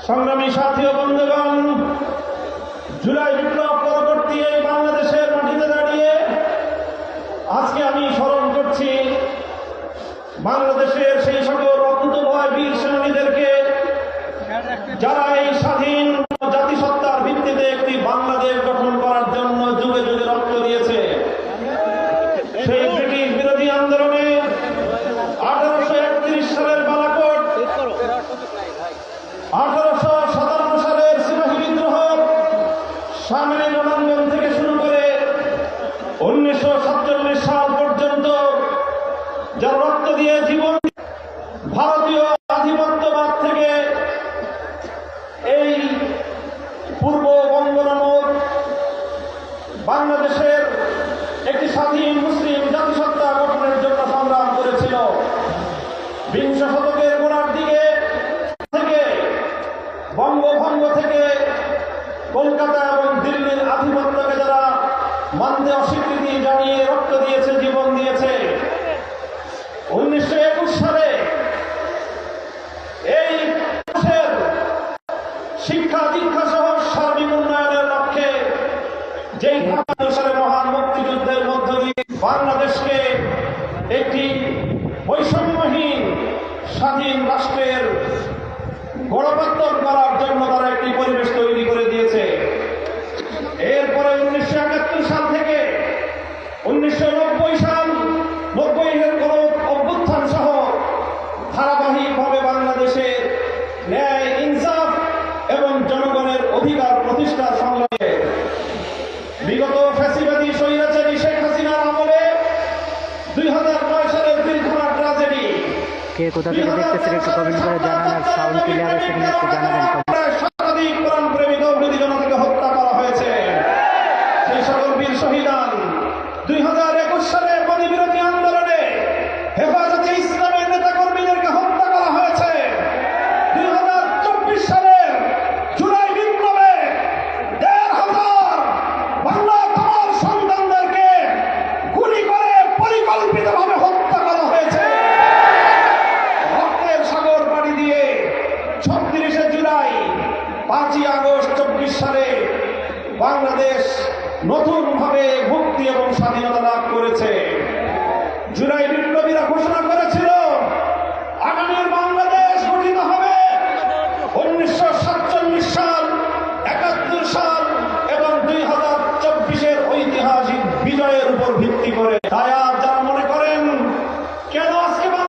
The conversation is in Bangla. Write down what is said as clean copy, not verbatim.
সংগ্রামী সাথী ও বন্ধুগণ, জুলাই বিপ্লব পরবর্তী এই বাংলাদেশের মাটিতে দাঁড়িয়ে আজকে আমি স্মরণ করছি বাংলাদেশের সেই সকল রক্তভয় বীর সেনানীদেরকে যারা এই স্বাধীন জাতিসত্তার ভিত্তিতে একটি বাংলাদেশ গঠন করার জন্য যুগে যুগে রক্ত দিয়েছে। সেই ব্রিটিশ বিরোধী আন্দোলনে 1831 সালের বালাকোট, 1857 সালের সিপাহী বিদ্রোহ, সামরিক রণাঙ্গন থেকে শুরু করে 1947 সাল পর্যন্ত যারা রক্ত দিয়ে জীবন ভারতীয় আধিপত্যবাদ থেকে এই পূর্ব বঙ্গ নামক বাংলাদেশের একটি স্বাধীন মুসলিম জাতিসত্তা গঠনের জন্য সংগ্রাম করেছিল। বিংশ শতকের গোড়ার দিকে থেকে বঙ্গভঙ্গ থেকে কলকাতা এবং দিল্লির আধিপত্যকে যারা মানতে অস্বীকৃতি জানিয়ে রক্ত দিয়েছে, জীবন দিয়েছে, 1921 সালে এই দেশের শিক্ষা দীক্ষা সহ সার্বিক উন্নয়নের লক্ষ্যে যেই সালে মহান মুক্তিযুদ্ধের মধ্য দিয়ে বাংলাদেশকে একটি বৈষম্যহীন স্বাধীন রাষ্ট্রের গণপত্তন করার জন্য তারা একটি পরিবেশ তৈরি করে দিয়েছে। এরপরে 1971 সাল থেকে 1990 সাল 90-এর গণ অভ্যুত্থান সহ ধারাবাহিকভাবে বাংলাদেশে ন্যায়, ইনসাফ এবং জনগণের অধিকার প্রতিষ্ঠার সংগ্রামে বিগত ফ্যাসিবাদী স্বৈরাচারী শেখ হাসিনার আমলে 2009 সালের পিলখানা ট্র্যাজেডি, কে কোথা থেকে দেখতেছেন একটু কমেন্ট করে জানান, আর সাউন্ড ক্লিয়ার আছে কিনা একটু জানাবেন। শতাধিক কোরআন প্রেমী তৌহিদি জনতাকে হত্যা করা হয়েছে। সেই সকল বীর শহীদান 2021 সালে মোদী বিরোধী আন্দোলনে হেফাজতে ইসলামের নেতা কর্মীদেরকে হত্যা করা হয়েছে। 2024 সালের জুলাই বিপ্লবে 1,500 বাংলা তোমার সন্তানদেরকে গুলি করে পরিকল্পিতভাবে হত্যা করা হয়েছে। রক্তের সাগর পাড়ি দিয়ে 36শে জুলাই, 5ই আগস্ট 24 সালে বাংলাদেশ নতুনভাবে মুক্তি এবং স্বাধীনতা লাভ করেছে। জুলাই বিপ্লবীরা ঘোষণা